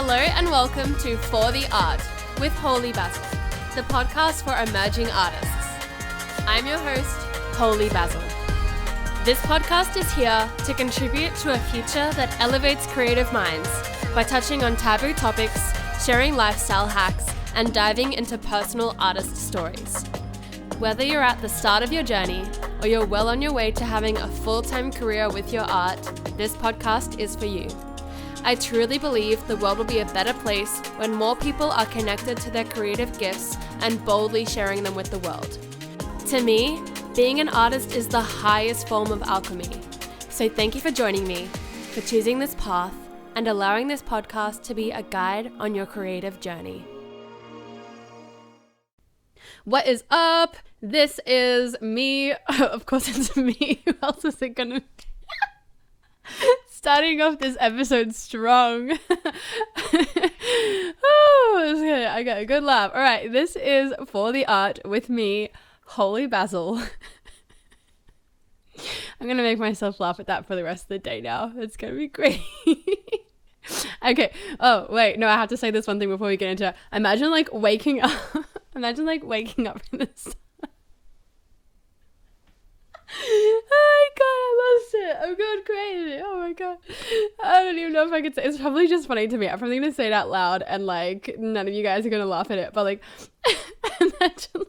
Hello and welcome to For the Art with Holy Basil, the podcast for emerging artists. I'm your host, Holy Basil. This podcast is here to contribute to a future that elevates creative minds by touching on taboo topics, sharing lifestyle hacks, and diving into personal artist stories. Whether you're at the start of your journey or you're well on your way to having a full-time career with your art, this podcast is for you. I truly believe the world will be a better place when more people are connected to their creative gifts and boldly sharing them with the world. To me, being an artist is the highest form of alchemy. So thank you for joining me, for choosing this path, and allowing this podcast to be a guide on your creative journey. What is up? This is me. Of course it's me. Who else is it gonna be? Starting off this episode strong. Oh, okay. I got a good laugh. All right, this is For the Art with me, Holy Basil. I'm gonna make myself laugh at that for the rest of the day now. It's gonna be great. Okay. Oh, wait. No, I have to say this one thing before we get into it. Imagine waking up in the sun. Oh my god, I lost it. I'm going crazy. Oh my god. I don't even know if I could say it's probably just funny to me. I'm probably gonna say it out loud and none of you guys are gonna laugh at it. But imagine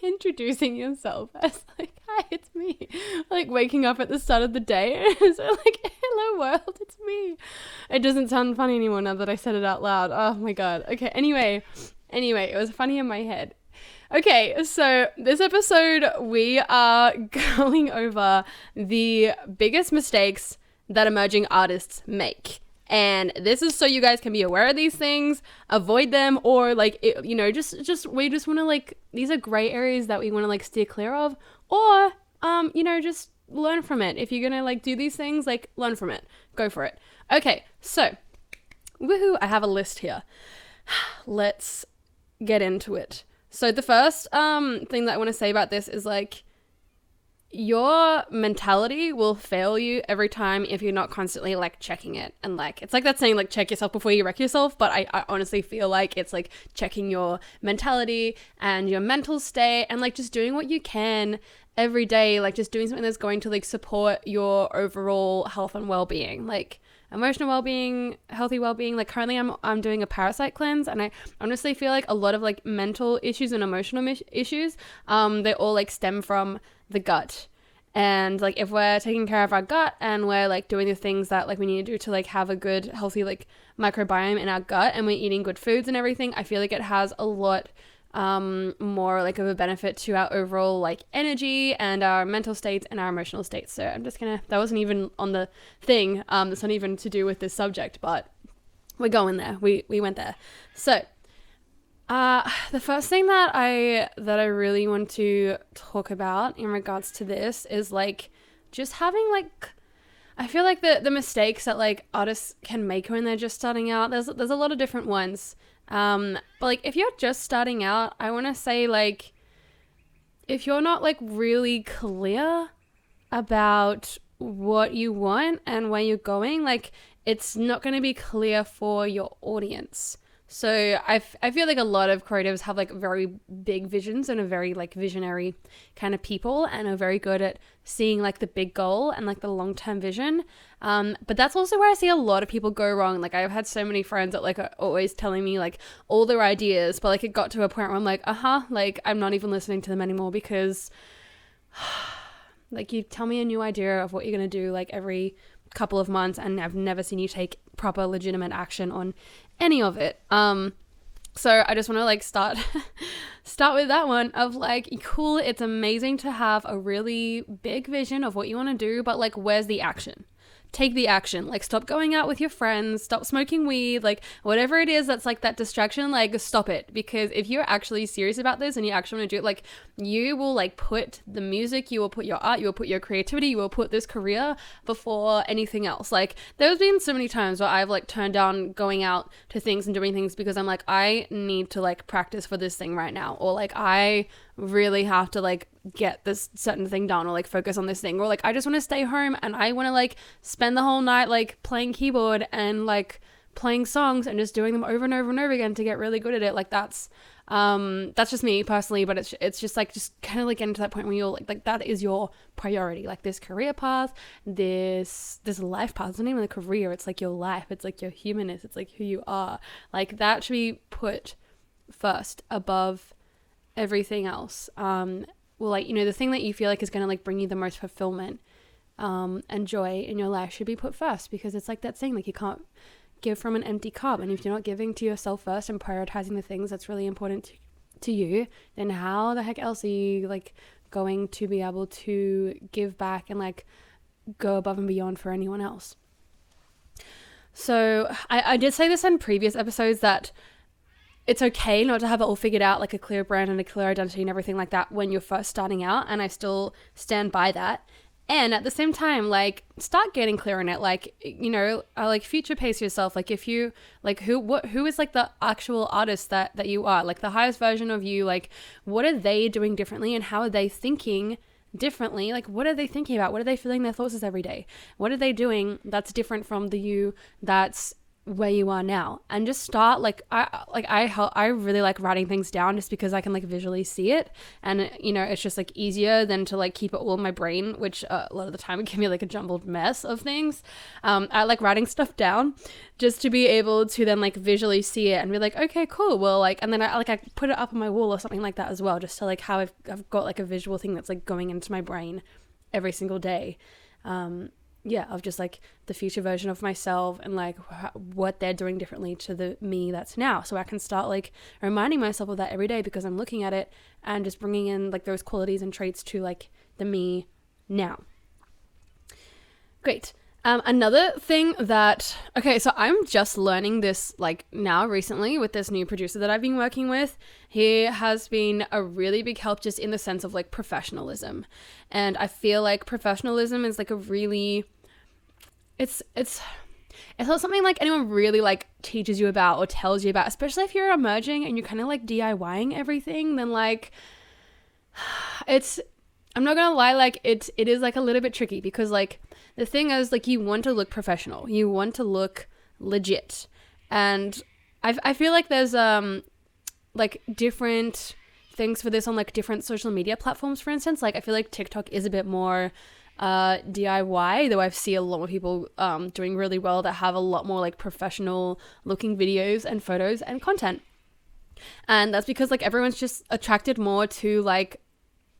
introducing yourself as hi, it's me. Waking up at the start of the day and so hello world, it's me. It doesn't sound funny anymore now that I said it out loud. Oh my god. Okay, anyway, it was funny in my head. Okay, so this episode we are going over the biggest mistakes that emerging artists make. And this is so you guys can be aware of these things, avoid them, or we just want to these are gray areas that we want to steer clear of, or just learn from it. If you're going to do these things, learn from it. Go for it. Okay, so woohoo, I have a list here. Let's get into it. So the first thing that I want to say about this is your mentality will fail you every time if you're not constantly checking it. And it's that saying check yourself before you wreck yourself, but I honestly feel it's checking your mentality and your mental state and just doing what you can every day, just doing something that's going to support your overall health and well-being, emotional well-being, healthy well-being. Currently I'm doing a parasite cleanse, and I honestly feel a lot of mental issues and emotional issues, they all stem from the gut. And if we're taking care of our gut and we're doing the things that we need to do to have a good healthy microbiome in our gut, and we're eating good foods and everything, I feel it has a lot more of a benefit to our overall energy and our mental states and our emotional states. So I'm just that wasn't even on the thing, that's not even to do with this subject, but we're going there. We went there. So the first thing that I really want to talk about in regards to this is just having I feel the mistakes that artists can make when they're just starting out. There's a lot of different ones. But if you're just starting out, I want to say if you're not really clear about what you want and where you're going, it's not going to be clear for your audience. So I feel a lot of creatives have very big visions and are very visionary kind of people and are very good at seeing the big goal and the long-term vision. But that's also where I see a lot of people go wrong. I've had so many friends that are always telling me all their ideas, but it got to a point where I'm I'm not even listening to them anymore because you tell me a new idea of what you're going to do every couple of months, and I've never seen you take proper legitimate action on any of it. So I just want to start with that one of cool, it's amazing to have a really big vision of what you want to do, but where's the action? Take the action. Stop going out with your friends, stop smoking weed, whatever it is that's that distraction, stop it. Because if you're actually serious about this and you actually want to do it, you will put the music, you will put your art, you will put your creativity, you will put this career before anything else. There's been so many times where I've turned down going out to things and doing things because I'm I need to practice for this thing right now, or I really have to get this certain thing done, or focus on this thing, or I just want to stay home and I want to spend the whole night playing keyboard and playing songs and just doing them over and over and over again to get really good at it. Like that's just me personally, but it's just like, just kind of like getting to that point where you're like that is your priority. Like this career path, this life path, it's not even a career, it's like your life, it's like your humanness, it's like who you are. Like that should be put first above everything else. Well, like, you know, the thing that you feel like is going to like bring you the most fulfillment and joy in your life should be put first, because it's like that saying, like you can't give from an empty cup. And if you're not giving to yourself first and prioritizing the things that's really important to you, then how the heck else are you like going to be able to give back and like go above and beyond for anyone else? So I did say this in previous episodes that it's okay not to have it all figured out, like a clear brand and a clear identity and everything like that when you're first starting out. And I still stand by that. And at the same time, like, start getting clear on it. Like, you know, like future pace yourself. Like if you, like who is like the actual artist that you are, like the highest version of you, like what are they doing differently and how are they thinking differently? Like what are they thinking about? What are they feeling their thoughts is every day? What are they doing that's different from the you that's where you are now? And just start like I really like writing things down just because I can like visually see it, and you know, it's just like easier than to like keep it all in my brain, which a lot of the time it can be like a jumbled mess of things. I like writing stuff down just to be able to then like visually see it and be like, okay, cool, well, like, and then I put it up on my wall or something like that as well, just to like how I've got like a visual thing that's like going into my brain every single day. Yeah, of just like the future version of myself and like what they're doing differently to the me that's now. So I can start like reminding myself of that every day because I'm looking at it and just bringing in like those qualities and traits to like the me now. Great. Another thing that, okay, so I'm just learning this like now recently with this new producer that I've been working with. He has been a really big help just in the sense of like professionalism. And I feel like professionalism is like a really, it's not something like anyone really like teaches you about or tells you about, especially if you're emerging and you're kind of like DIYing everything, then like I'm not gonna lie, like it is like a little bit tricky because like the thing is like you want to look professional, you want to look legit, and I feel like there's like different things for this on like different social media platforms. For instance, like I feel like TikTok is a bit more DIY, though I see a lot of people doing really well that have a lot more like professional looking videos and photos and content, and that's because like everyone's just attracted more to like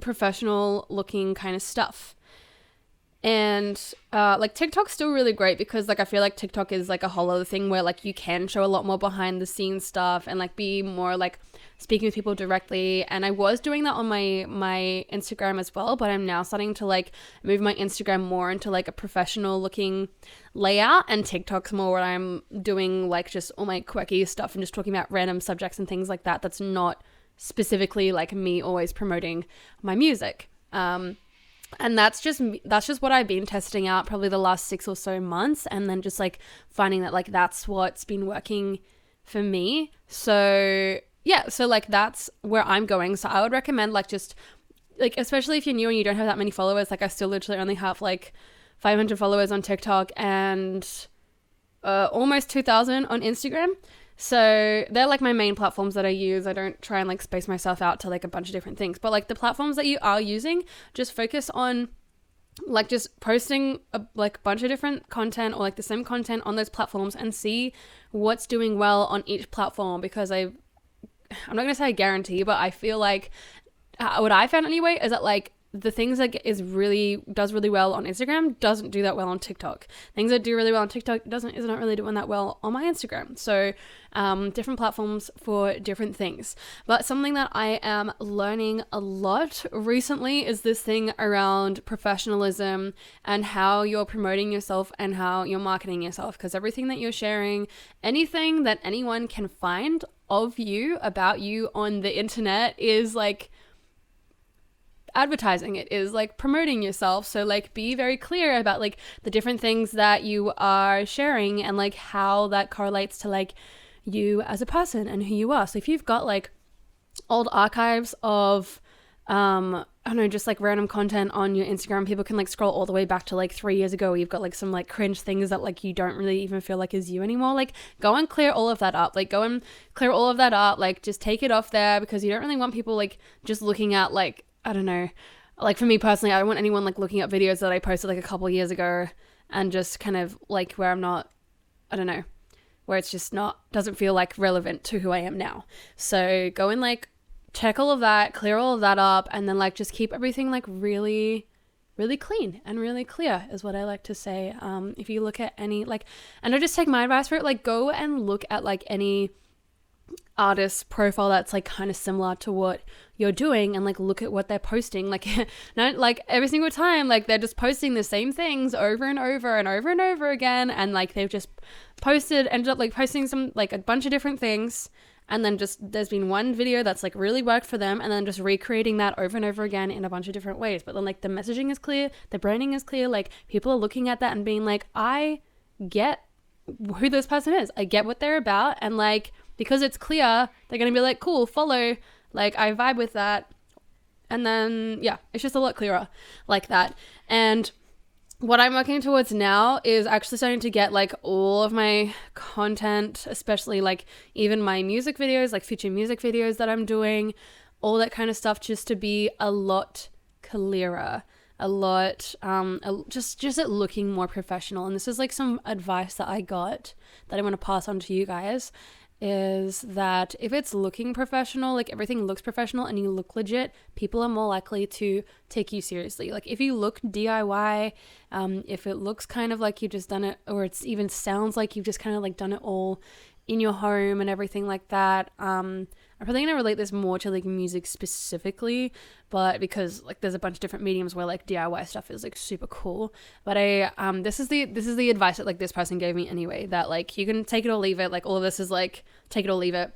professional looking kind of stuff. And like TikTok's still really great because like I feel like TikTok is like a whole other thing where like you can show a lot more behind the scenes stuff and like be more like speaking with people directly. And I was doing that on my Instagram as well, but I'm now starting to like move my Instagram more into like a professional looking layout, and TikTok's more what I'm doing like just all my quirky stuff and just talking about random subjects and things like that. That's not specifically like me always promoting my music. And that's just what I've been testing out probably the last 6 or so months, and then just like finding that like that's what's been working for me. So yeah, so like that's where I'm going. So I would recommend like just like, especially if you're new and you don't have that many followers, like I still literally only have like 500 followers on TikTok and almost 2,000 on Instagram. So they're like my main platforms that I use. I don't try and like space myself out to like a bunch of different things, but like the platforms that you are using, just focus on like just posting a like bunch of different content or like the same content on those platforms and see what's doing well on each platform. Because I'm not going to say I guarantee, but I feel like what I found anyway is that like the things that does really well on Instagram doesn't do that well on TikTok. Things that do really well on TikTok is not really doing that well on my Instagram. So different platforms for different things. But something that I am learning a lot recently is this thing around professionalism and how you're promoting yourself and how you're marketing yourself. Because everything that you're sharing, anything that anyone can find of you, about you on the internet is like advertising. It is like promoting yourself. So like be very clear about like the different things that you are sharing and like how that correlates to like you as a person and who you are. So if you've got like old archives of I don't know, just like random content on your Instagram, people can like scroll all the way back to like 3 years ago. You've got like some like cringe things that like you don't really even feel like is you anymore. Like go and clear all of that up. Like go and clear all of that up. Like just take it off there, because you don't really want people like just looking at like, I don't know, like for me personally, I don't want anyone like looking at videos that I posted like a couple of years ago and just kind of like where I'm not, I don't know, where it's just not, doesn't feel like relevant to who I am now. So go and like check all of that, clear all of that up, and then like just keep everything like really, really clean and really clear is what I like to say. If you look at any like, and I just take my advice for it, like go and look at like any artist profile that's like kind of similar to what you're doing, and like look at what they're posting, like not like every single time like they're just posting the same things over and over and over and over again, and like they've just ended up like posting some like a bunch of different things, and then just there's been one video that's like really worked for them, and then just recreating that over and over again in a bunch of different ways. But then like the messaging is clear, the branding is clear, like people are looking at that and being like, I get who this person is, I get what they're about, and like because it's clear, they're gonna be like, cool, follow, like I vibe with that. And then yeah, it's just a lot clearer like that. And what I'm working towards now is actually starting to get like all of my content, especially like even my music videos, like future music videos that I'm doing, all that kind of stuff, just to be a lot clearer, a lot just it looking more professional. And this is like some advice that I got that I want to pass on to you guys, is that if it's looking professional, like everything looks professional and you look legit, people are more likely to take you seriously. Like if you look DIY, if it looks kind of like you've just done it, or it's even sounds like you've just kind of like done it all in your home and everything like that, I'm probably gonna relate this more to like music specifically, but because like there's a bunch of different mediums where like DIY stuff is like super cool. But this is the advice that like this person gave me anyway, that like you can take it or leave it. Like all of this is like take it or leave it.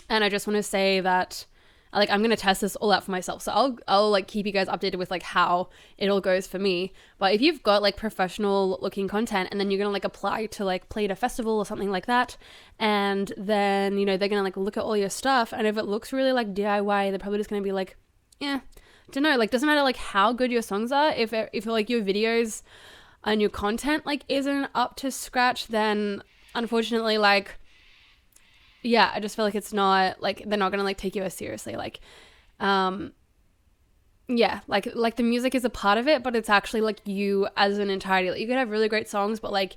And I just want to say that like I'm gonna test this all out for myself, so I'll like keep you guys updated with like how it all goes for me. But if you've got like professional looking content, and then you're gonna like apply to like play at a festival or something like that, and then you know they're gonna like look at all your stuff, and if it looks really like DIY, they're probably just gonna be like, yeah, don't know, like doesn't matter like how good your songs are, if like your videos and your content like isn't up to scratch, then unfortunately like yeah, I just feel like it's not like they're not gonna like take you as seriously. Like yeah, like the music is a part of it, but it's actually like you as an entirety. Like, you could have really great songs, but like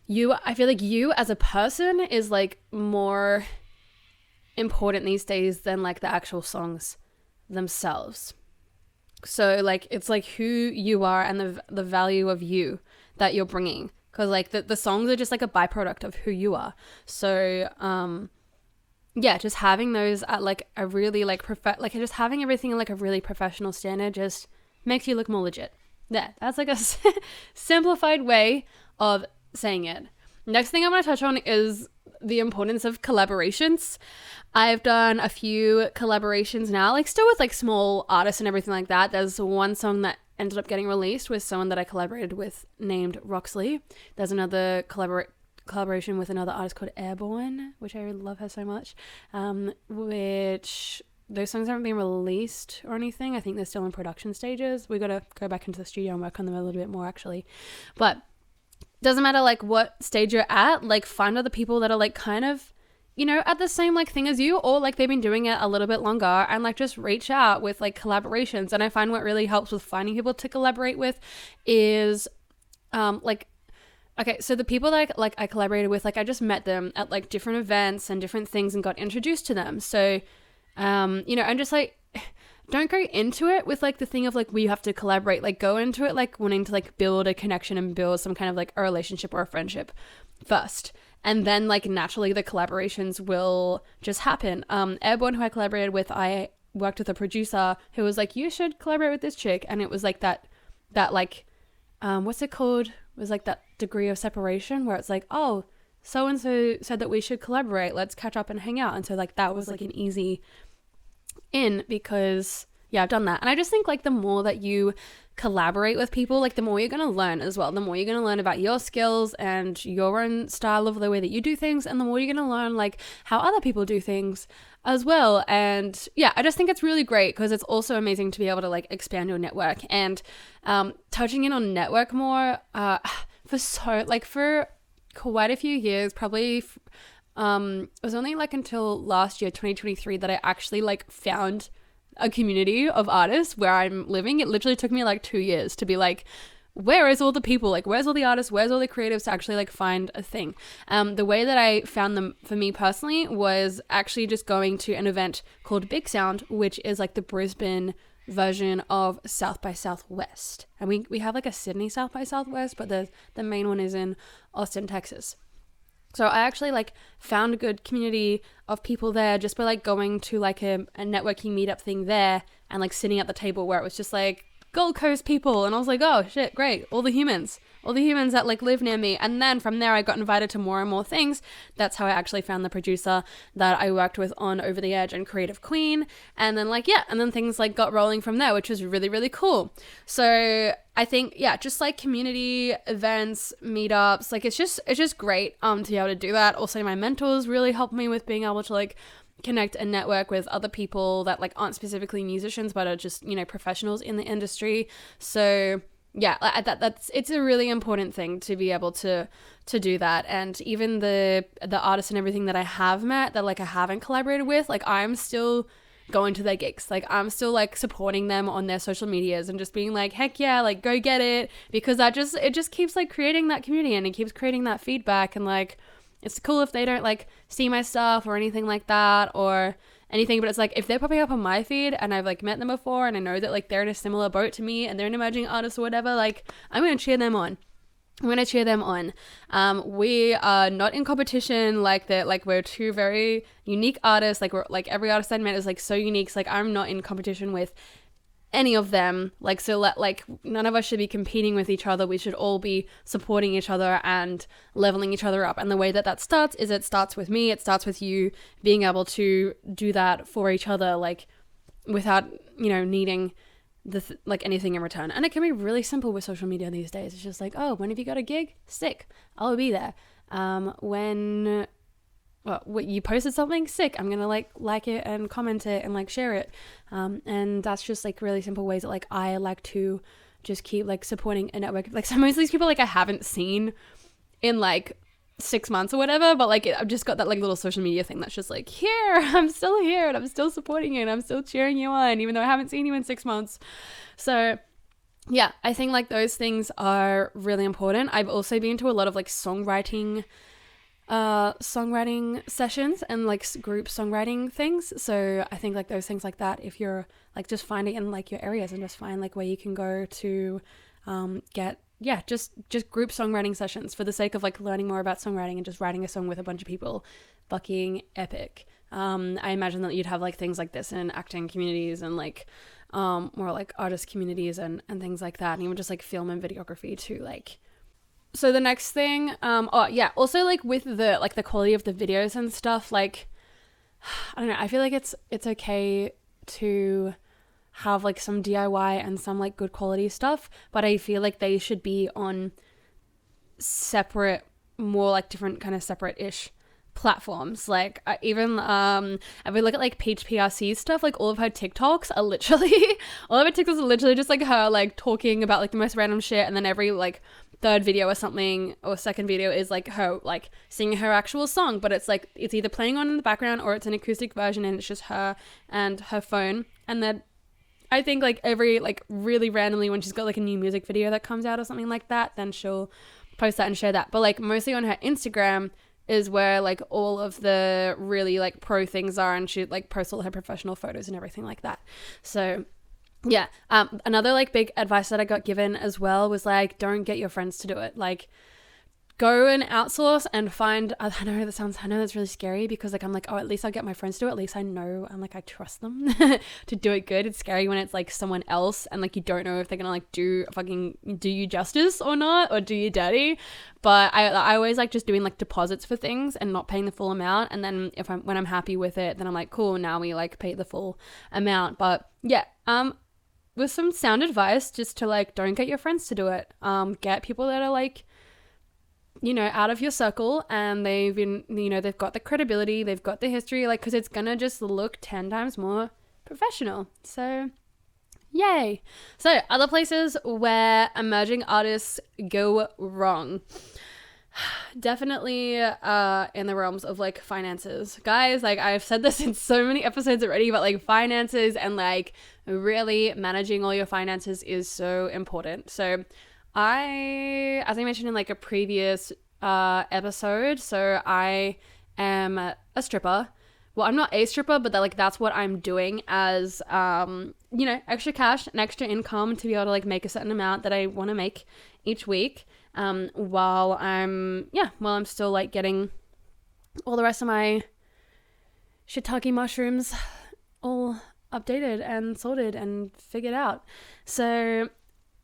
I feel like you as a person is like more important these days than like the actual songs themselves. So like it's like who you are and the value of you that you're bringing, because like the songs are just like a byproduct of who you are. So yeah, just having those at like a really like like just having everything in like a really professional standard just makes you look more legit. Yeah, that's like a simplified way of saying it. Next thing I want to touch on is the importance of collaborations. I've done a few collaborations now, like still with like small artists and everything like that. There's one song that ended up getting released with someone that I collaborated with named Roxley. There's another collaboration with another artist called Airborne, which I love her so much, which those songs haven't been released or anything. I think they're still in production stages. We got to go back into the studio and work on them a little bit more actually. But doesn't matter like what stage you're at, like find other people that are like kind of, you know, at the same like thing as you, or like they've been doing it a little bit longer, and like just reach out with like collaborations. And I find what really helps with finding people to collaborate with is like, okay, so the people that I collaborated with, like I just met them at like different events and different things and got introduced to them. So you know, and just like don't go into it with like the thing of like we have to collaborate. Like go into it like wanting to like build a connection and build some kind of like a relationship or a friendship first, and then like naturally the collaborations will just happen. Airborne, who I collaborated with, I worked with a producer who was like, you should collaborate with this chick, and it was like that like what's it called? It was like that degree of separation where it's like, oh, so and so said that we should collaborate, let's catch up and hang out. And so like that was like an easy in, because I've done that. And I just think like the more that you collaborate with people, like the more you're going to learn as well. The more you're going to learn about your skills and your own style of the way that you do things, and the more you're going to learn like how other people do things as well. And yeah, I just think it's really great because it's also amazing to be able to like expand your network. And touching in on network more, for quite a few years, probably it was only like until last year, 2023, that I actually like found a community of artists where I'm living. It literally took me like 2 years to be like, where is all the people? Like, where's all the artists? Where's all the creatives to actually like find a thing? The way that I found them for me personally was actually just going to an event called Big Sound, which is like the Brisbane version of South by Southwest. And we have like a Sydney South by Southwest, but the main one is in Austin, Texas. So I actually like found a good community of people there just by like going to like a networking meetup thing there and like sitting at the table where it was just like Gold Coast people. And I was like, oh shit, great. All the humans that like live near me. And then from there I got invited to more and more things. That's how I actually found the producer that I worked with on Over the Edge and Creative Queen. And then like, yeah, and then things like got rolling from there, which was really, really cool. So I think, yeah, just like community events, meetups, like it's just great to be able to do that. Also, my mentors really helped me with being able to like connect and network with other people that like aren't specifically musicians but are just, you know, professionals in the industry. So yeah, it's a really important thing to be able to do that. And even the artists and everything that I have met that like I haven't collaborated with, like I'm still going to their gigs. Like I'm still like supporting them on their social medias and just being like, heck yeah, like go get it, because it just keeps like creating that community and it keeps creating that feedback. And like it's cool if they don't like see my stuff or anything like that or anything, but it's like if they're popping up on my feed and I've like met them before and I know that like they're in a similar boat to me and they're an emerging artist or whatever, like I'm gonna cheer them on. We are not in competition like that. Like we're two very unique artists. Like we're like every artist I met is like so unique. So like I'm not in competition with any of them. Like so like none of us should be competing with each other. We should all be supporting each other and leveling each other up. And the way that starts is it starts with me. It starts with you being able to do that for each other, like without, you know, needing like anything in return. And it can be really simple with social media these days. It's just like, oh, when have you got a gig? Sick, I'll be there. When you posted something, sick, I'm gonna like it and comment it and like share it. And that's just like really simple ways that like I like to just keep like supporting a network. Like some of these people like I haven't seen in like 6 months or whatever, but like I've just got that like little social media thing that's just like, here, I'm still here and I'm still supporting you and I'm still cheering you on even though I haven't seen you in 6 months. So yeah, I think like those things are really important. I've also been to a lot of like songwriting sessions and like group songwriting things. So I think like those things like that, if you're like just find it in like your areas and just find like where you can go to get just group songwriting sessions for the sake of like learning more about songwriting and just writing a song with a bunch of people. Fucking epic. I imagine that you'd have like things like this in acting communities and like more like artist communities and things like that, and even just like film and videography too. Like, so the next thing, also like with the like the quality of the videos and stuff, like I don't know, I feel like it's okay to have like some DIY and some like good quality stuff, but I feel like they should be on separate, more like different kind of separate-ish platforms. Like even if we look at like Peach PRC's stuff, like all of her TikToks are literally just like her like talking about like the most random shit, and then every like third video or something or second video is like her like singing her actual song, but it's like it's either playing on in the background or it's an acoustic version and it's just her and her phone. And then I think like every like really randomly when she's got like a new music video that comes out or something like that, then she'll post that and share that. But like mostly on her Instagram is where like all of the really like pro things are, and she like posts all her professional photos and everything like that. So yeah, another like big advice that I got given as well was like, don't get your friends to do it. Like go and outsource and find, I know that's really scary because like I'm like, oh, at least I'll get my friends to do it. At least I know, I'm like, I trust them to do it good. It's scary when it's like someone else and like you don't know if they're gonna like do you justice or not, or do you dirty. But I always like just doing like deposits for things and not paying the full amount, and then when I'm happy with it, then I'm like, cool, now we like pay the full amount. But yeah, with some sound advice, just to like, don't get your friends to do it. Get people that are like, you know, out of your circle, and they've been, you know, they've got the credibility, they've got the history, like, because it's gonna just look 10 times more professional. So yay. So other places where emerging artists go wrong. Definitely in the realms of like finances, guys. Like, I've said this in so many episodes already, but like finances and like really managing all your finances is so important. So as I mentioned in like a previous episode, so I am a stripper. Well, I'm not a stripper, but that's what I'm doing as, you know, extra cash and extra income to be able to like make a certain amount that I want to make each week, while I'm still like getting all the rest of my shiitake mushrooms all updated and sorted and figured out. So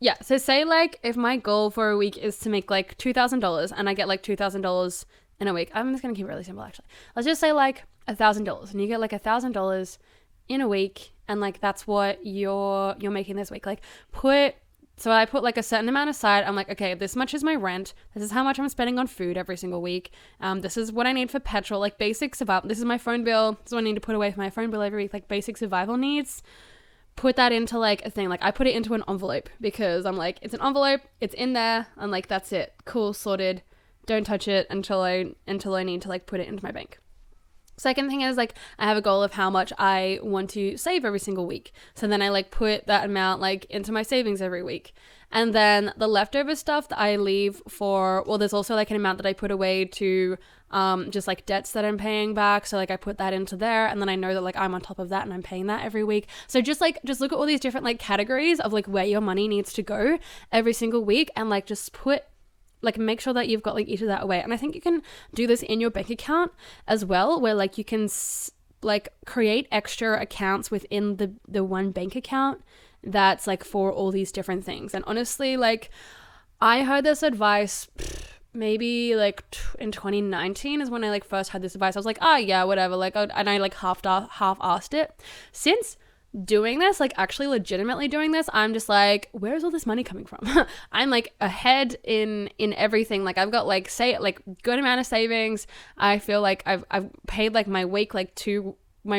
yeah, so say like if my goal for a week is to make like $2,000 and I get like $2,000 in a week, I'm just gonna keep it really simple actually. Let's just say like $1,000 and you get like $1,000 in a week, and like that's what you're making this week. Like so I put like a certain amount aside. I'm like, okay, this much is my rent. This is how much I'm spending on food every single week. This is what I need for petrol, like basic survival. This is my phone bill. This is what I need to put away for my phone bill every week, like basic survival needs. Put that into like a thing. Like I put it into an envelope because I'm like, it's an envelope, it's in there, and like that's it. Cool, sorted. Don't touch it until I need to like put it into my bank. Second thing is like I have a goal of how much I want to save every single week. So then I like put that amount like into my savings every week. And then the leftover stuff that I leave for, well, there's also like an amount that I put away to just like debts that I'm paying back. So like I put that into there, and then I know that like I'm on top of that and I'm paying that every week. So just look at all these different like categories of like where your money needs to go every single week, and like just make sure that you've got like each of that away. And I think you can do this in your bank account as well, where like you can like create extra accounts within the one bank account that's like for all these different things. And honestly, like I heard this advice maybe like in 2019 is when I like first had this advice. I was like, oh yeah, whatever, like, and I like half-assed it. Since doing this, like actually legitimately doing this, I'm just like, where's all this money coming from? I'm like ahead in everything. Like I've got like good amount of savings. I feel like I've paid like my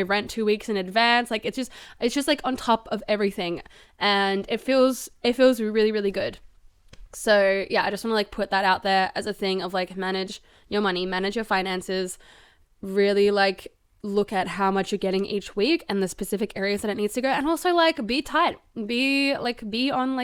rent 2 weeks in advance. Like it's just like on top of everything, and it feels really, really good. So yeah, I just want to like put that out there as a thing of like, manage your money, manage your finances, really like look at how much you're getting each week and the specific areas that it needs to go. And also like be tight, be on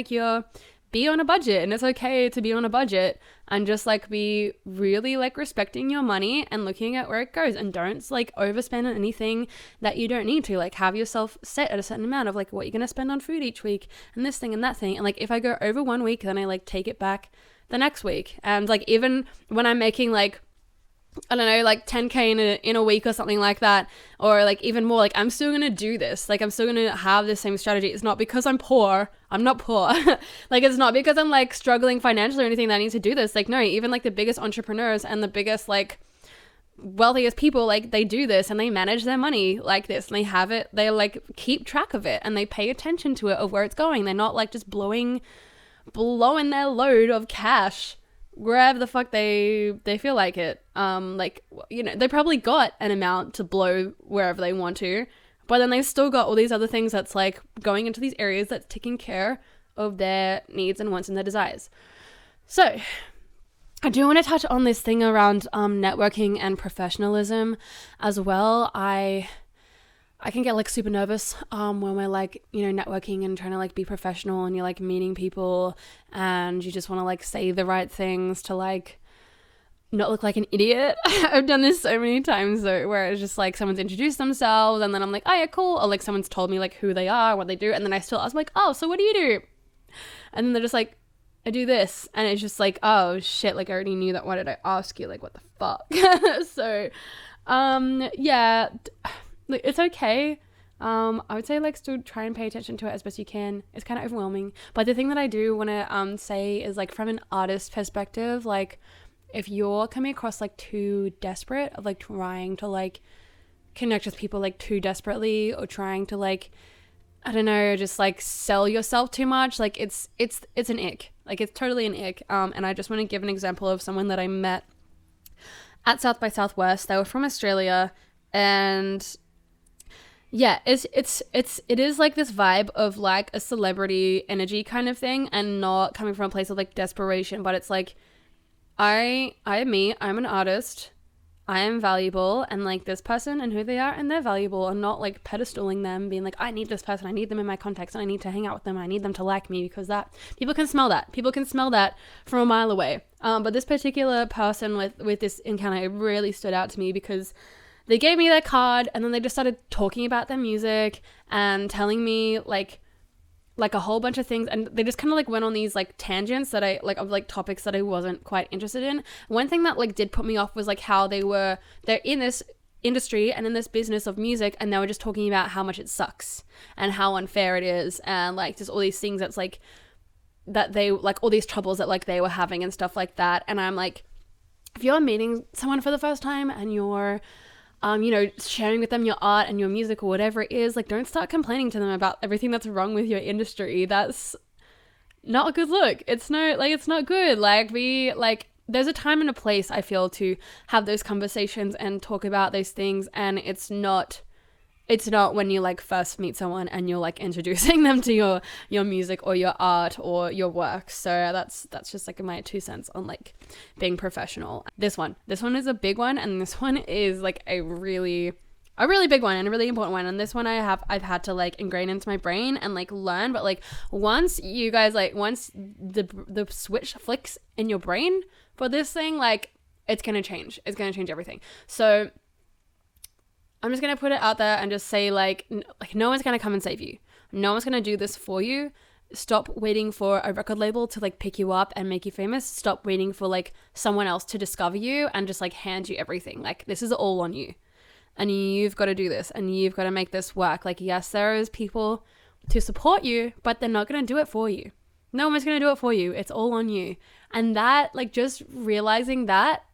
a budget, and it's okay to be on a budget, and just like be really like respecting your money and looking at where it goes, and don't like overspend on anything that you don't need to. Like have yourself set at a certain amount of like what you're going to spend on food each week, and this thing and that thing. And like if I go over 1 week, then I like take it back the next week. And like even when I'm making like, I don't know, like 10K in a week or something like that, or like even more, like I'm still gonna do this. Like I'm still gonna have the same strategy. It's not because I'm poor. I'm not poor. Like it's not because I'm like struggling financially or anything that I need to do this. Like no, even like the biggest entrepreneurs and the biggest like wealthiest people, like they do this and they manage their money like this, and they have it, they like keep track of it, and they pay attention to it of where it's going. They're not like just blowing their load of cash wherever the fuck they feel like it. Like, you know, they probably got an amount to blow wherever they want to, but then they've still got all these other things that's like going into these areas that's taking care of their needs and wants and their desires. So I do want to touch on this thing around networking and professionalism as well. I can get like super nervous when we're like, you know, networking and trying to like be professional, and you're like meeting people and you just want to like say the right things to like not look like an idiot. I've done this so many times though, where it's just like someone's introduced themselves and then I'm like, oh yeah, cool. Or like someone's told me like who they are, what they do, and then I still ask like, oh, so what do you do? And then they're just like, I do this. And it's just like, oh shit, like I already knew that. Why did I ask you? Like, what the fuck? So, yeah, like, it's okay. I would say like still try and pay attention to it as best you can. It's kind of overwhelming. But the thing that I do want to say is like from an artist perspective, like if you're coming across like too desperate of like trying to like connect with people like too desperately, or trying to like, I don't know, just like sell yourself too much, like it's an ick. Like it's totally an ick. And I just want to give an example of someone that I met at South by Southwest. They were from Australia, and yeah, it is like this vibe of like a celebrity energy kind of thing, and not coming from a place of like desperation, but it's like I'm an artist, I am valuable, and like this person and who they are, and they're valuable, and not like pedestaling them, being like, I need this person, I need them in my context, and I need to hang out with them, I need them to like me, because that people can smell that from a mile away. But this particular person with this encounter, it really stood out to me because they gave me their card, and then they just started talking about their music and telling me like a whole bunch of things, and they just kind of like went on these like tangents that I like, of like topics that I wasn't quite interested in. One thing that like did put me off was like how they're in this industry and in this business of music, and they were just talking about how much it sucks and how unfair it is, and like just all these things that's like that they like all these troubles that like they were having and stuff like that. And I'm like, if you're meeting someone for the first time and you're sharing with them your art and your music or whatever it is, like don't start complaining to them about everything that's wrong with your industry. That's not a good look. It's not good. There's a time and a place, I feel, to have those conversations and talk about those things, and it's not when you like first meet someone and you're like introducing them to your music or your art or your work. So that's just like my 2 cents on like being professional. This one is a big one, and this one is like a really big one and a really important one. And this one I've had to like ingrain into my brain and like learn. But like once the switch flicks in your brain for this thing, like it's gonna change everything. So I'm just going to put it out there and just say like no one's going to come and save you. No one's going to do this for you. Stop waiting for a record label to like pick you up and make you famous. Stop waiting for like someone else to discover you and just like hand you everything. Like this is all on you, and you've got to do this, and you've got to make this work. Like yes, there is people to support you, but they're not going to do it for you. No one's going to do it for you. It's all on you. And that, like, just realizing that,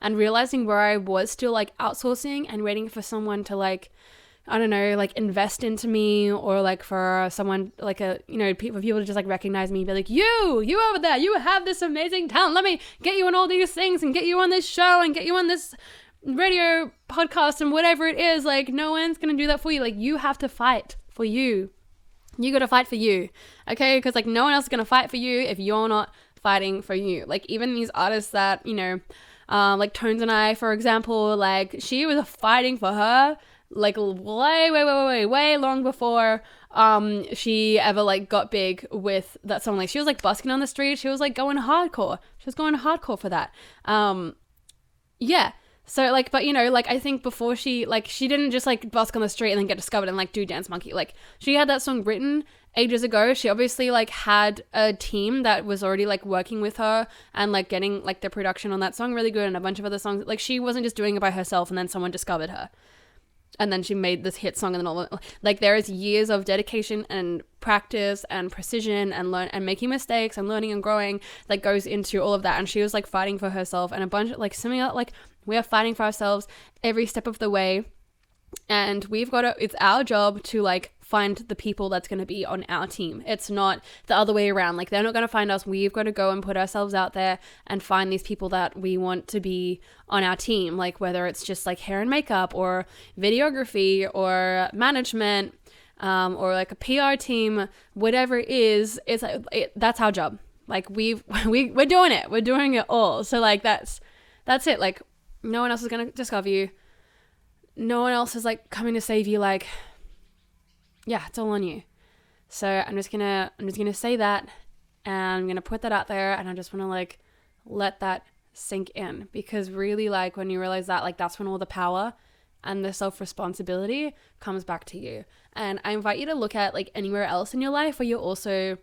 and realizing where I was still like outsourcing and waiting for someone to like, I don't know, like invest into me, or like for someone like people to just like recognize me and be like, you over there, you have this amazing talent. Let me get you on all these things and get you on this show and get you on this radio podcast and whatever it is. Like no one's going to do that for you. Like you have to fight for you. You got to fight for you. Okay. Cause like no one else is going to fight for you if you're not fighting for you. Like even these artists that, like Tones and I, for example, like she was fighting for her like way long before she ever like got big with that song. Like she was like busking on the street, she was like going hardcore for that. Yeah, so like, but like I think before she didn't just like busk on the street and then get discovered and like do Dance Monkey. Like she had that song written ages ago. She obviously like had a team that was already like working with her and like getting like the production on that song really good, and a bunch of other songs. Like she wasn't just doing it by herself and then someone discovered her and then she made this hit song, and then all like there is years of dedication and practice and precision and learn and making mistakes and learning and growing that goes into all of that. And she was like fighting for herself, and a bunch of like something like we are fighting for ourselves every step of the way. And it's our job to like find the people that's going to be on our team. It's not the other way around. Like they're not going to find us. We've got to go and put ourselves out there and find these people that we want to be on our team. Like whether it's just like hair and makeup or videography or management, or like a PR team, whatever it is, it's like, that's our job. Like we're doing it. We're doing it all. So like that's it. Like no one else is going to discover you. No one else is like coming to save you. Like, yeah, it's all on you. So I'm just gonna say that, and I'm gonna put that out there, and I just want to like let that sink in, because really like when you realize that, like that's when all the power and the self-responsibility comes back to you. And I invite you to look at like anywhere else in your life where you're also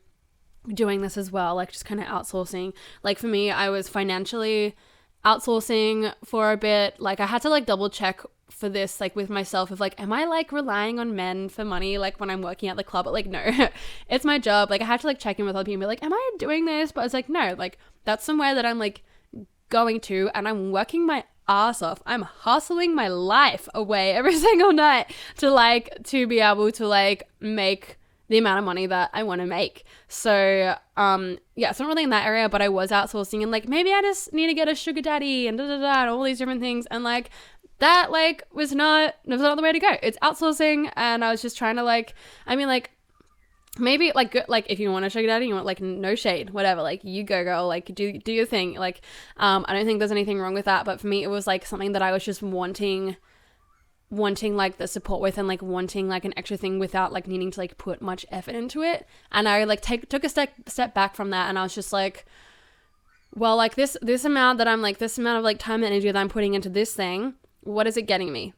doing this as well, like just kind of outsourcing. Like for me, I was financially outsourcing for a bit. Like I had to like double check for this, like with myself, of like, am I like relying on men for money, like when I'm working at the club? But like, no, it's my job. Like I had to like check in with other people and be like, am I doing this? But it's like, no, like that's somewhere that I'm like going to, and I'm working my ass off. I'm hustling my life away every single night to be able to like make the amount of money that I want to make. So yeah, it's not really in that area, but I was outsourcing, and like maybe I just need to get a sugar daddy and and all these different things, and like that like was not the way to go. It's outsourcing, and I was just trying to like, I mean, like maybe like if you want a sugar daddy, you want like no shade, whatever, like you go girl, like do your thing. Like I don't think there's anything wrong with that, but for me it was like something that I was just wanting like the support with, and like wanting like an extra thing without like needing to like put much effort into it. And I like took a step back from that, and I was just like, well, like this amount that I'm like, this amount of like time and energy that I'm putting into this thing, what is it getting me?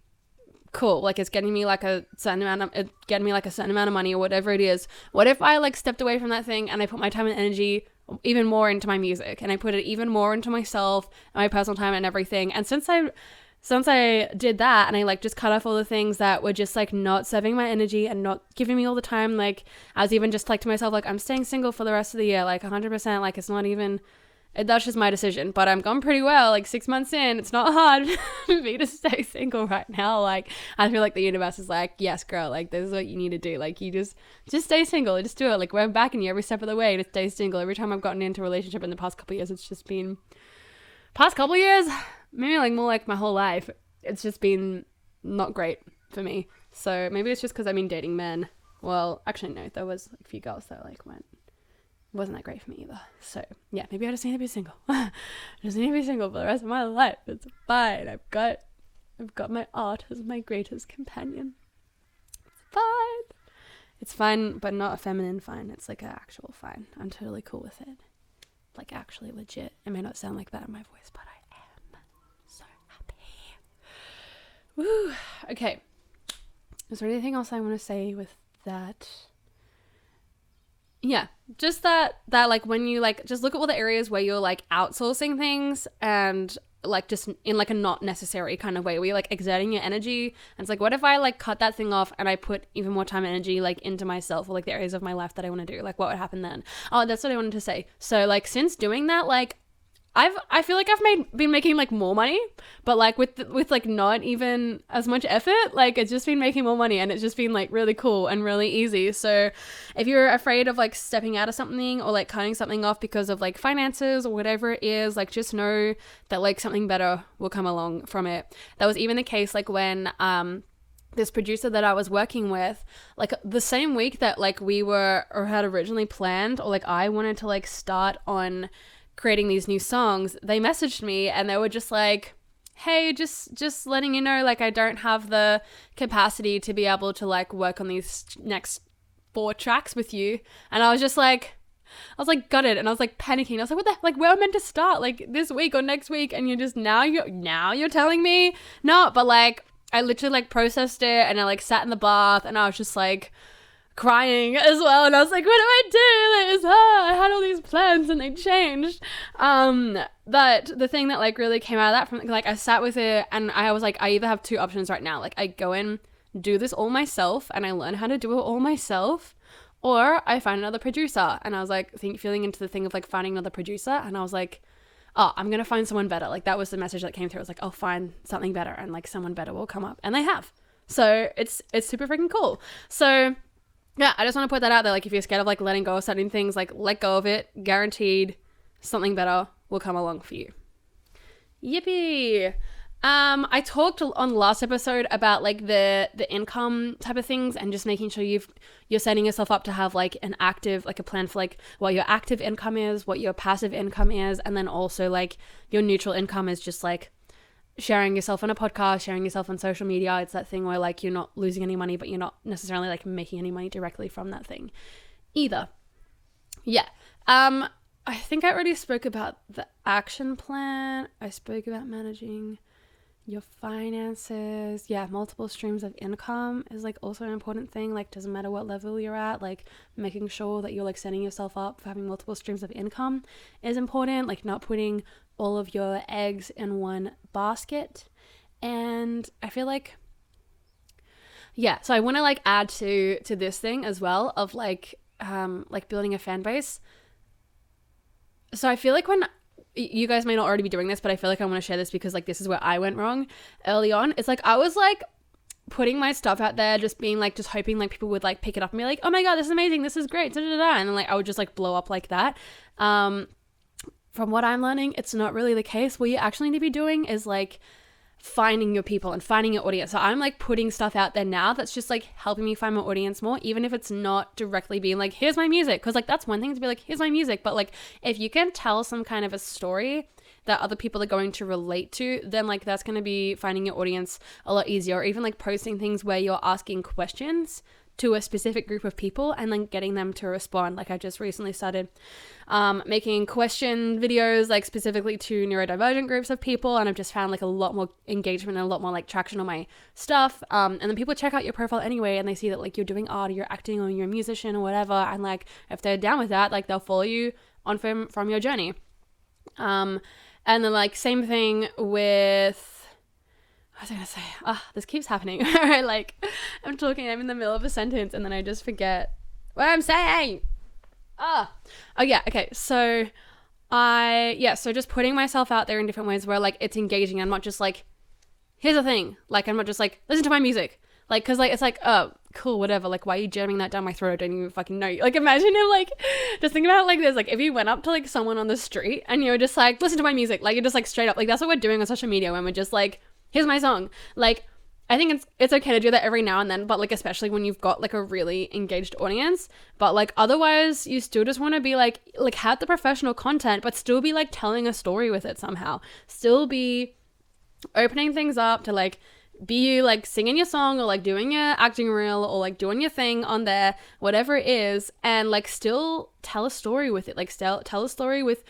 Cool, like it's getting me like a certain amount of money or whatever it is. What if I like stepped away from that thing and I put my time and energy even more into my music, and I put it even more into myself and my personal time and everything? And since I did that, and I like just cut off all the things that were just like not serving my energy and not giving me all the time, like I was even just like to myself, like I'm staying single for the rest of the year, like 100%, like it's not even, that's just my decision, but I'm gone pretty well, like 6 months in. It's not hard for me to stay single right now. Like I feel like the universe is like, yes girl, like this is what you need to do, like you just stay single, just do it. Like we're backing you every step of the way to stay single. Every time I've gotten into a relationship in the past couple of years, it's just been maybe like more like my whole life, it's just been not great for me. So maybe it's just because I've been dating men. Well, actually no, there was a few girls that like wasn't that great for me either. So yeah, maybe I just need to be single. I just need to be single for the rest of my life. It's fine. I've got my art as my greatest companion. It's fine, but not a feminine fine. It's like an actual fine. I'm totally cool with it. Like actually legit. It may not sound like that in my voice, but I am so happy. Woo. Okay. Is there anything else I want to say with that? Yeah, just that like when you like just look at all the areas where you're like outsourcing things, and like just in like a not necessary kind of way where you're like exerting your energy, and it's like, what if I like cut that thing off and I put even more time and energy like into myself, or like the areas of my life that I want to do? Like what would happen then? Oh, that's what I wanted to say. So like since doing that, like I feel like I've been making like more money, but like with like not even as much effort. Like it's just been making more money, and it's just been like really cool and really easy. So if you're afraid of like stepping out of something or like cutting something off because of like finances or whatever it is, like just know that like something better will come along from it. That was even the case like when this producer that I was working with, like the same week that like we were or had originally planned, or like I wanted to like start on creating these new songs, they messaged me and they were just like, hey, just letting you know, like I don't have the capacity to be able to like work on these next 4 tracks with you. And I was like, got it. And I was like panicking. I was like, what the, like we're meant to start like this week or next week, and you're just now you're telling me no. But like I literally like processed it, and I like sat in the bath, and I was just like crying as well, and I was like, what do I do? This, I had all these plans and they changed. But the thing that like really came out of that, from like I sat with it, and I was like, I either have 2 options right now. Like I go in, do this all myself, and I learn how to do it all myself, or I find another producer. And I was like feeling into the thing of like finding another producer, and I was like, oh, I'm gonna find someone better. Like that was the message that came through. I was like, I'll find something better, and like someone better will come up, and they have. So it's super freaking cool. So yeah, I just want to put that out there. Like if you're scared of like letting go of certain things, like let go of it. Guaranteed something better will come along for you. Yippee. I talked on last episode about like the income type of things, and just making sure you're setting yourself up to have like an active, like a plan for like what your active income is, what your passive income is, and then also like your neutral income is just like sharing yourself on a podcast, sharing yourself on social media. It's that thing where like you're not losing any money, but you're not necessarily like making any money directly from that thing either. Yeah. I think I already spoke about the action plan. I spoke about managing your finances. Yeah, multiple streams of income is like also an important thing. Like, doesn't matter what level you're at, like making sure that you're like setting yourself up for having multiple streams of income is important. Like, not putting all of your eggs in one basket. And I feel like, yeah, so I want to like add to this thing as well of like building a fan base. So I feel like when you guys may not already be doing this, but I feel like I want to share this because like this is where I went wrong early on. It's like I was like putting my stuff out there, just being like, just hoping like people would like pick it up and be like, oh my god, this is amazing, this is great, da da da, and then like I would just like blow up like that. From what I'm learning, it's not really the case. What you actually need to be doing is like finding your people and finding your audience. So I'm like putting stuff out there now that's just like helping me find my audience more, even if it's not directly being like, here's my music, because like that's one thing to be like, here's my music, but like if you can tell some kind of a story that other people are going to relate to, then like that's going to be finding your audience a lot easier. Or even like posting things where you're asking questions to a specific group of people and then getting them to respond. Like I just recently started making question videos like specifically to neurodivergent groups of people, and I've just found like a lot more engagement and a lot more like traction on my stuff, and then people check out your profile anyway and they see that like you're doing art or you're acting or you're a musician or whatever, and like if they're down with that, like they'll follow you on from your journey. And then like same thing with, what was I gonna say? This keeps happening. Like I'm in the middle of a sentence and then I just forget what I'm saying. Oh yeah, okay. So so just putting myself out there in different ways where like it's engaging. I'm not just like, here's the thing. Like I'm not just like, listen to my music. Like, cause like it's like, oh, cool, whatever. Like, why are you jamming that down my throat? I don't even fucking know you. Like, imagine if like, just think about it like this. Like, if you went up to like someone on the street and you were just like, listen to my music. Like, you're just like straight up. Like, that's what we're doing on social media when we're just like, here's my song. Like, I think it's okay to do that every now and then, but like especially when you've got like a really engaged audience. But like otherwise, you still just want to be like have the professional content, but still be like telling a story with it somehow. Still be opening things up to like be you like singing your song or like doing your acting reel or like doing your thing on there, whatever it is, and like still tell a story with it. Like still tell a story with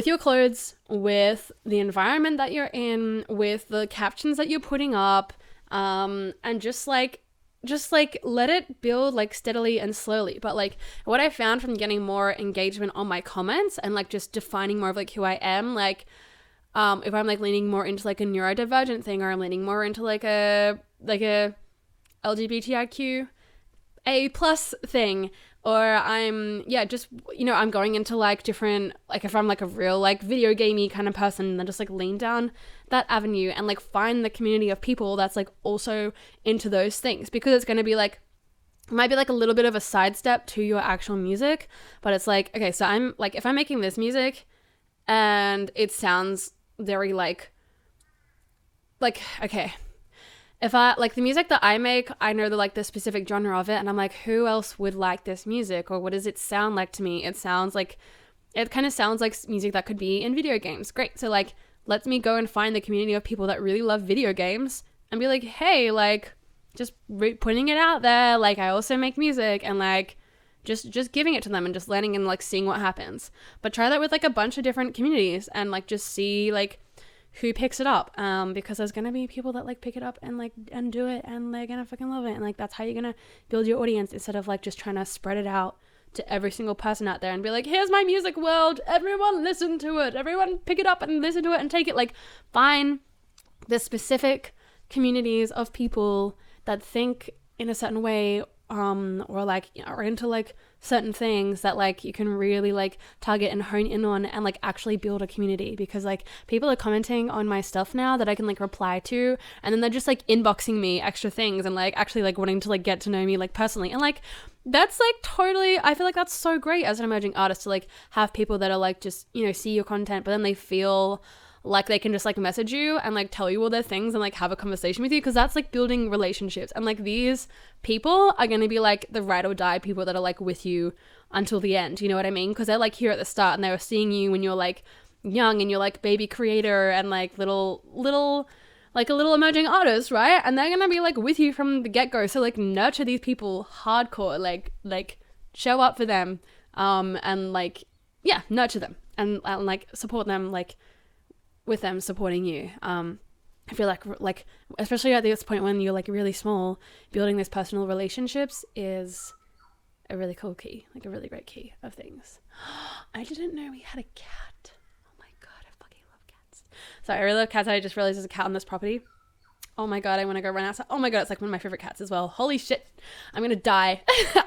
your clothes, with the environment that you're in, with the captions that you're putting up, and just like let it build like steadily and slowly. But like what I found from getting more engagement on my comments and like just defining more of like who I am, like if I'm like leaning more into like a neurodivergent thing, or I'm leaning more into like a LGBTIQ A plus thing, or I'm just I'm going into like different, like if I'm like a real like video gamey kind of person, then just like lean down that avenue and like find the community of people that's like also into those things, because it's going to be like, it might be like a little bit of a sidestep to your actual music, but it's like, okay, so I'm like, if I'm making this music and it sounds very like okay, if I like the music that I make, I know the specific genre of it, and I'm like, who else would like this music, or what does it sound like to me? It kind of sounds like music that could be in video games. Great. So like, let me go and find the community of people that really love video games and be like, hey, like just putting it out there. Like I also make music, and like just giving it to them and just letting and like seeing what happens. But try that with like a bunch of different communities and like just see like who picks it up, because there's gonna be people that like pick it up and like and do it, and they're gonna fucking love it, and like that's how you're gonna build your audience, instead of like just trying to spread it out to every single person out there and be like, here's my music world, everyone listen to it, everyone pick it up and listen to it and take it. Like find the specific communities of people that think in a certain way, or like are into like certain things that like you can really like target and hone in on and like actually build a community. Because like people are commenting on my stuff now that I can like reply to, and then they're just like inboxing me extra things and like actually like wanting to like get to know me like personally, and like that's like totally, I feel like that's so great as an emerging artist to like have people that are like just see your content, but then they feel like they can just like message you and like tell you all their things and like have a conversation with you, because that's like building relationships. And like these people are going to be like the ride or die people that are like with you until the end, you know what I mean? Because they're like here at the start and they were seeing you when you're like young and you're like baby creator and like little like a little emerging artist, right? And they're gonna be like with you from the get-go. So like nurture these people hardcore, like show up for them, and like nurture them and like support them, like with them supporting you. I feel like especially at this point when you're like really small, building these personal relationships is a really cool key, like a really great key of things. I didn't know we had a cat. Oh my god, I fucking love cats. So I really love cats. I just realized there's a cat on this property. Oh my god, I want to go run outside. Oh my god, it's like one of my favorite cats as well. Holy shit, I'm gonna die.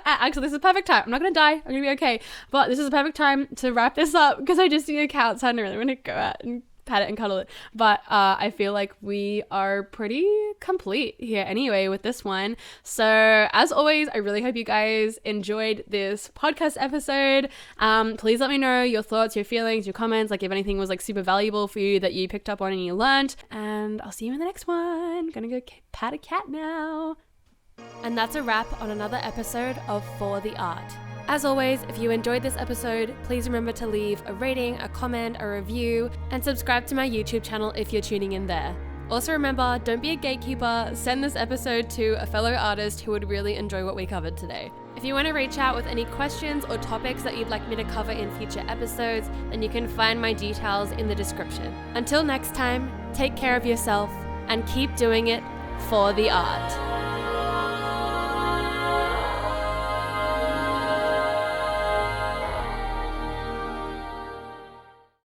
Actually, this is a perfect time. I'm not gonna die. I'm gonna be okay. But this is a perfect time to wrap this up because I just see a cat outside and I really want to go out and pat it and cuddle it. But I feel like we are pretty complete here anyway with this one. So as always, I really hope you guys enjoyed this podcast episode. Please let me know your thoughts, your feelings, your comments, like if anything was like super valuable for you that you picked up on and you learned. And I'll see you in the next one. Gonna go pat a cat now. And that's a wrap on another episode of For the Art. As always, if you enjoyed this episode, please remember to leave a rating, a comment, a review, and subscribe to my YouTube channel if you're tuning in there. Also remember, don't be a gatekeeper, send this episode to a fellow artist who would really enjoy what we covered today. If you want to reach out with any questions or topics that you'd like me to cover in future episodes, then you can find my details in the description. Until next time, take care of yourself and keep doing it for the art.